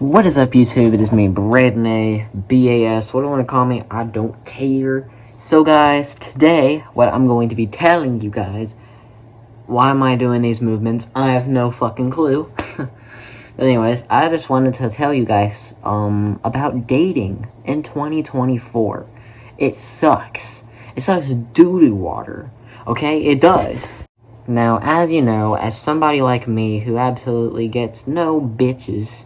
What is up, YouTube? It is me, Braden, BAS. What do you want to call me? I don't care. So, guys, today, what I'm going to be telling you guys, why am I doing these movements? I have no fucking clue. But anyways, I just wanted to tell you guys, about dating in 2024. It sucks. It sucks doo-doo water. Okay? It does. Now, as you know, as somebody like me who absolutely gets no bitches,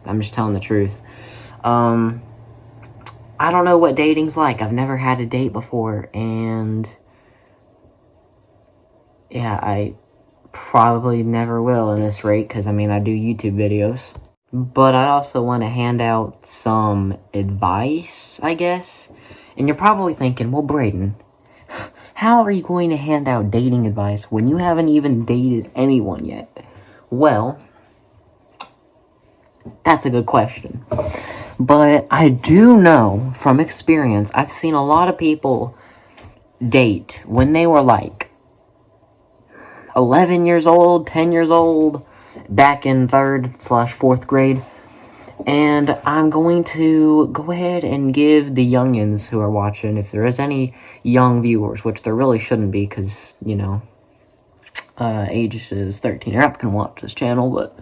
I'm just telling the truth. I don't know what dating's like. I've never had a date before, and yeah, I probably never will in this rate, because, I mean, I do YouTube videos. But I also want to hand out some advice, I guess. And you're probably thinking, well, Braden, how are you going to hand out dating advice when you haven't even dated anyone yet? Well, that's a good question. But I do know from experience, I've seen a lot of people date when they were like 11 years old, 10 years old, back in 3rd/4th grade. And I'm going to go ahead and give the youngins who are watching, if there is any young viewers, which there really shouldn't be, because, you know, ages 13 or up can watch this channel, but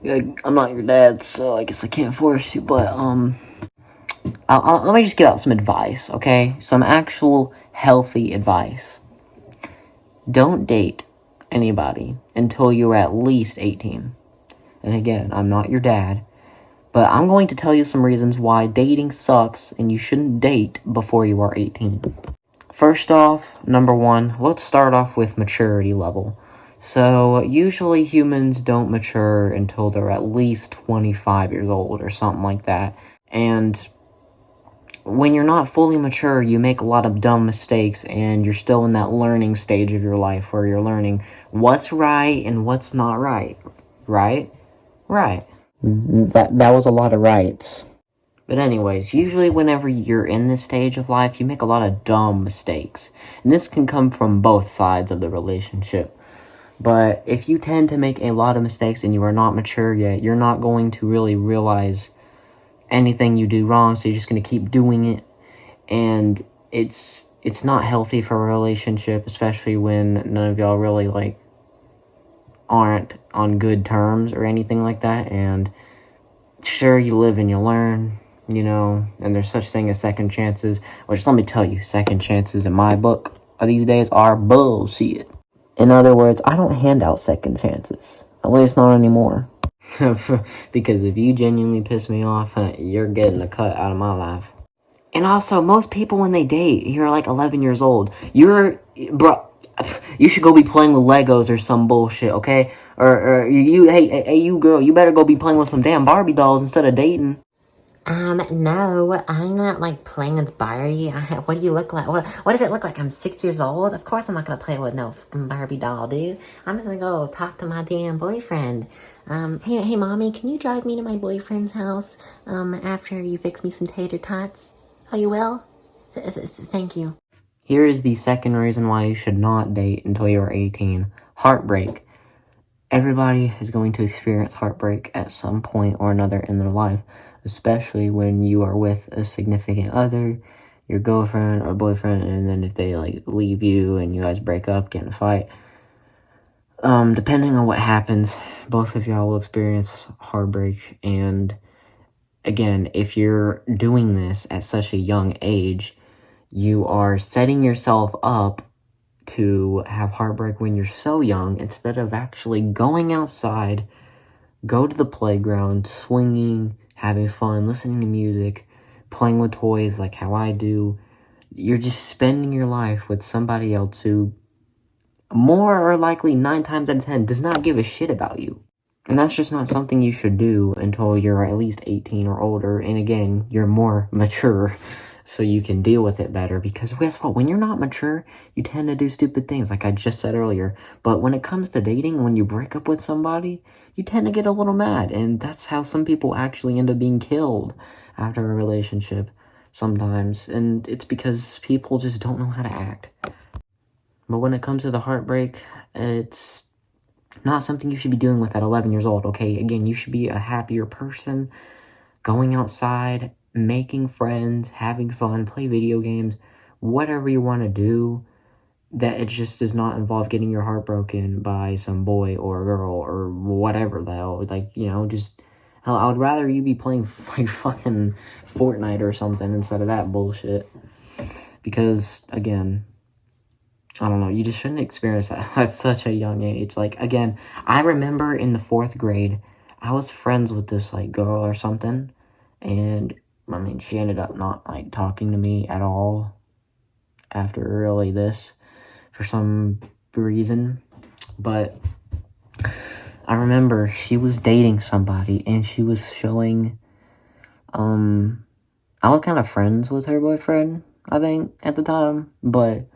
I'm not your dad, so I guess I can't force you, but, let me just give out some advice, okay? Some actual healthy advice. Don't date anybody until you're at least 18. And again, I'm not your dad, but I'm going to tell you some reasons why dating sucks and you shouldn't date before you are 18. First off, number one, let's start off with maturity level. So, usually humans don't mature until they're at least 25 years old or something like that. And when you're not fully mature, you make a lot of dumb mistakes, and you're still in that learning stage of your life where you're learning what's right and what's not right. Right? Right. That was a lot of rights. But anyways, usually whenever you're in this stage of life, you make a lot of dumb mistakes. And this can come from both sides of the relationship. But if you tend to make a lot of mistakes and you are not mature yet, you're not going to really realize anything you do wrong, so you're just going to keep doing it. And it's not healthy for a relationship, especially when none of y'all really, like, aren't on good terms or anything like that. And sure, you live and you learn, you know, and there's such thing as second chances, which, let me tell you, second chances in my book these days are bullshit. In other words, I don't hand out second chances. At least not anymore. Because if you genuinely piss me off, you're getting a cut out of my life. And also, most people when they date, you're like 11 years old. Bro, you should go be playing with Legos or some bullshit, okay? Or hey, you girl, you better go be playing with some damn Barbie dolls instead of dating. No, I'm not, like, playing with Barbie. What do you look like? What does it look like? I'm 6 years old? Of course I'm not gonna play with no fucking Barbie doll, dude. I'm just gonna go talk to my damn boyfriend. Hey, mommy, can you drive me to my boyfriend's house, after you fix me some tater tots? Oh, you will? Thank you. Here is the second reason why you should not date until you are 18. Heartbreak. Everybody is going to experience heartbreak at some point or another in their life, especially when you are with a significant other, your girlfriend or boyfriend, and then if they, like, leave you and you guys break up, get in a fight. Depending on what happens, both of y'all will experience heartbreak. And again, if you're doing this at such a young age, you are setting yourself up to have heartbreak when you're so young, instead of actually going outside, go to the playground, swinging, having fun, listening to music, playing with toys like how I do. You're just spending your life with somebody else who, more or likely 9 times out of 10, does not give a shit about you. And that's just not something you should do until you're at least 18 or older. And again, you're more mature, so you can deal with it better. Because guess what? When you're not mature, you tend to do stupid things, like I just said earlier. But when it comes to dating, when you break up with somebody, you tend to get a little mad. And that's how some people actually end up being killed after a relationship sometimes. And it's because people just don't know how to act. But when it comes to the heartbreak, it's Not something you should be doing with at 11 years old, okay? Again, you should be a happier person, going outside, making friends, having fun, play video games, whatever you want to do, that it just does not involve getting your heart broken by some boy or girl or whatever the hell. Like, you know, just, hell, I would rather you be playing like fucking Fortnite or something instead of that bullshit. Because, again, I don't know, you just shouldn't experience that at such a young age. Like, again, I remember in the 4th grade, I was friends with this, like, girl or something, and, I mean, she ended up not, like, talking to me at all after really this, for some reason, but I remember she was dating somebody, and she was showing, I was kind of friends with her boyfriend, I think, at the time, but,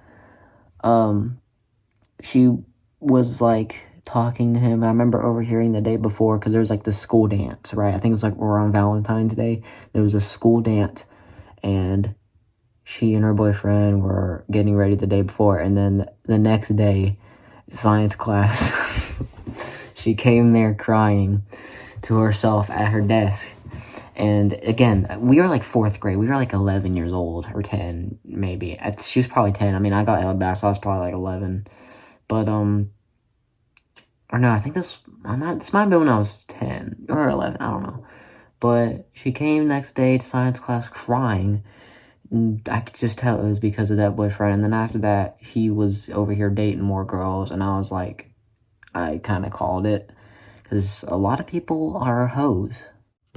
she was, like, talking to him. I remember overhearing the day before, because there was, like, the school dance, right? I think it was, like, around Valentine's Day. There was a school dance, and she and her boyfriend were getting ready the day before, and then the next day, science class, she came there crying to herself at her desk. And again, we were like 4th grade. We were like 11 years old, or 10, maybe. She was probably 10. I mean, I got held back, so I was probably like 11. But, or no, I think this might have been when I was 10 or 11. I don't know. But she came next day to science class crying. And I could just tell it was because of that boyfriend. And then after that, he was over here dating more girls. And I was like, I kind of called it. Because a lot of people are hoes.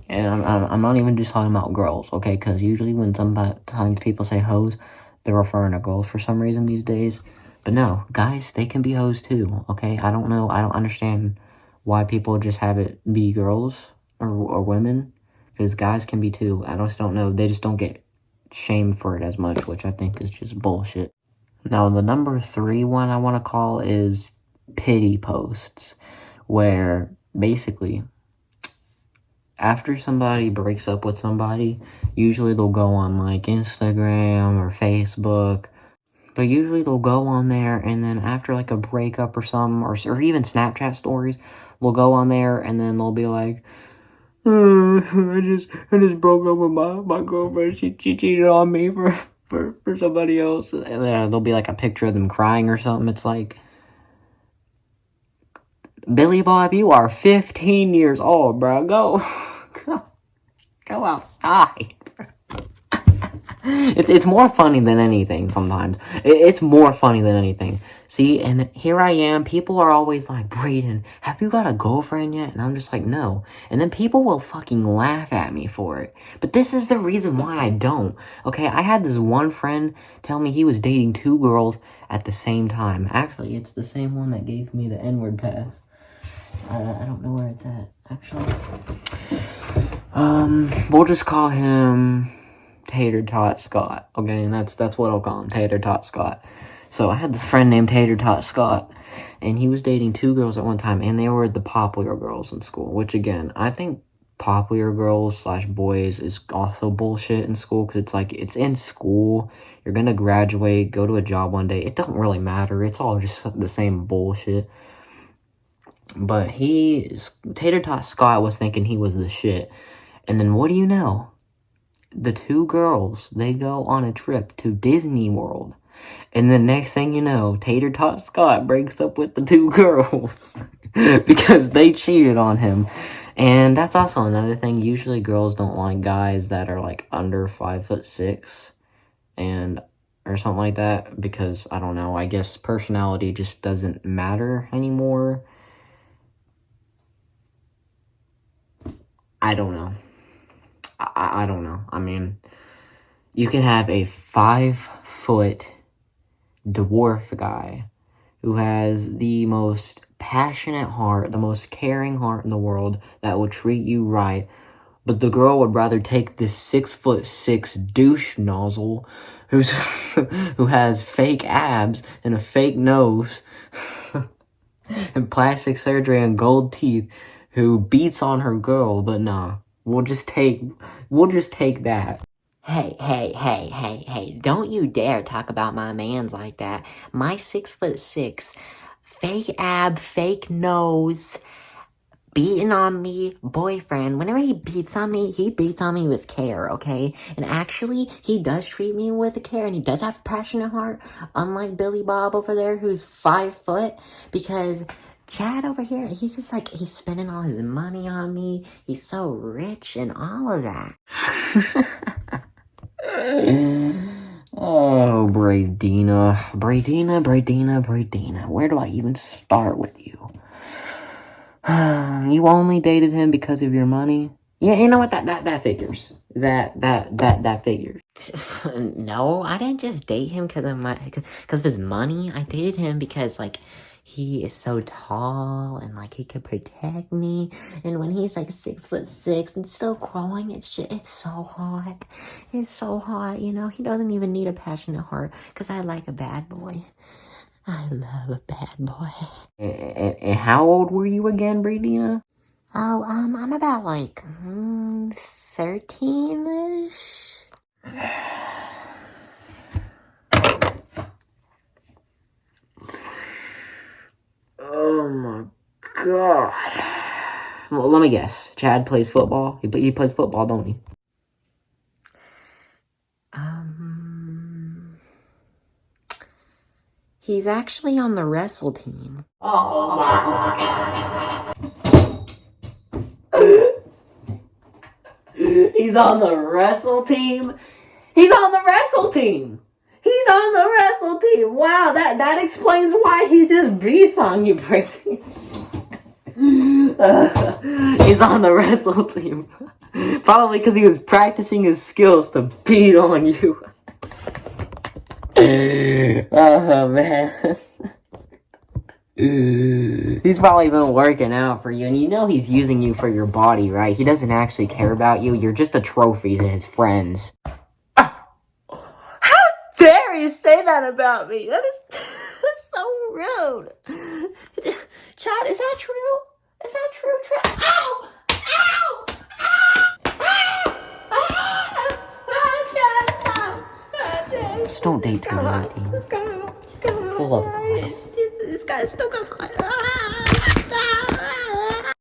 And I'm not even just talking about girls, okay? Because usually when sometimes people say hoes, they're referring to girls for some reason these days. But no, guys, they can be hoes too, okay? I don't know. I don't understand why people just have it be girls or women. Because guys can be too. I just don't know. They just don't get shamed for it as much, which I think is just bullshit. Now, the number 3 one I want to call is pity posts, where basically, after somebody breaks up with somebody, usually they'll go on like Instagram or Facebook, but usually they'll go on there, and then after like a breakup or something, or even Snapchat stories, they'll go on there and then they'll be like, I just broke up with my girlfriend. She cheated on me for somebody else, and then there'll be like a picture of them crying or something. It's like, Billy Bob, you are 15 years old, bro. Go outside. It's more funny than anything sometimes. It's more funny than anything. See, and here I am. People are always like, Brayden, have you got a girlfriend yet? And I'm just like, no. And then people will fucking laugh at me for it. But this is the reason why I don't. Okay, I had this one friend tell me he was dating 2 girls at the same time. Actually, it's the same one that gave me the N-word pass. I don't know where it's at, actually. We'll just call him Tater Tot Scott, okay? And that's what I'll call him, Tater Tot Scott. So I had this friend named Tater Tot Scott, and he was dating 2 girls at one time, and they were the popular girls in school, which, again, I think popular girls / boys is also bullshit in school, because it's like, it's in school, you're gonna graduate, go to a job one day, it don't really matter, it's all just the same bullshit. But Tater Tot Scott was thinking he was the shit. And then what do you know? The 2 girls, they go on a trip to Disney World. And the next thing you know, Tater Tot Scott breaks up with the 2 girls. Because they cheated on him. And that's also another thing. Usually girls don't like guys that are like under 5'6" or something like that. Because, I don't know, I guess personality just doesn't matter anymore. I don't know. I don't know. I mean, you can have a 5-foot dwarf guy who has the most passionate heart, the most caring heart in the world that will treat you right, but the girl would rather take this 6'6" douche nozzle who has fake abs and a fake nose and plastic surgery and gold teeth, who beats on her girl. But nah, we'll just take that. Hey, don't you dare talk about my mans like that. My 6'6", fake ab, fake nose, beating on me boyfriend. Whenever he beats on me with care, okay? And actually, he does treat me with care, and he does have a passionate heart, unlike Billy Bob over there, who's 5 foot, because Chad over here, he's just like, he's spending all his money on me. He's so rich and all of that. Oh, Bradina. Where do I even start with you? You only dated him because of your money? Yeah, you know what? That figures. That figures. No, I didn't just date him because of his money. I dated him because, like, he is so tall and, like, he could protect me. And when he's, like, 6'6" and still growing, it's so hot. It's so hot, you know? He doesn't even need a passionate heart because I like a bad boy. I love a bad boy. And how old were you again, Bradina? Oh, I'm about, like, 13-ish. Oh my god. Well, let me guess. Chad plays football? He plays football, don't he? He's actually on the wrestle team. Oh my god. He's on the wrestle team? He's on the wrestle team! He's on the wrestle team! Wow, that explains why he just beats on you, Brady. He's on the wrestle team. Probably because he was practicing his skills to beat on you. Oh, man. He's probably been working out for you, and you know he's using you for your body, right? He doesn't actually care about you. You're just a trophy to his friends. How dare you say that about me? That's so rude. Chad, is that true? Is that true? Ow! Ow! Just don't date too much. Let's go. Full of This guy's still got hot.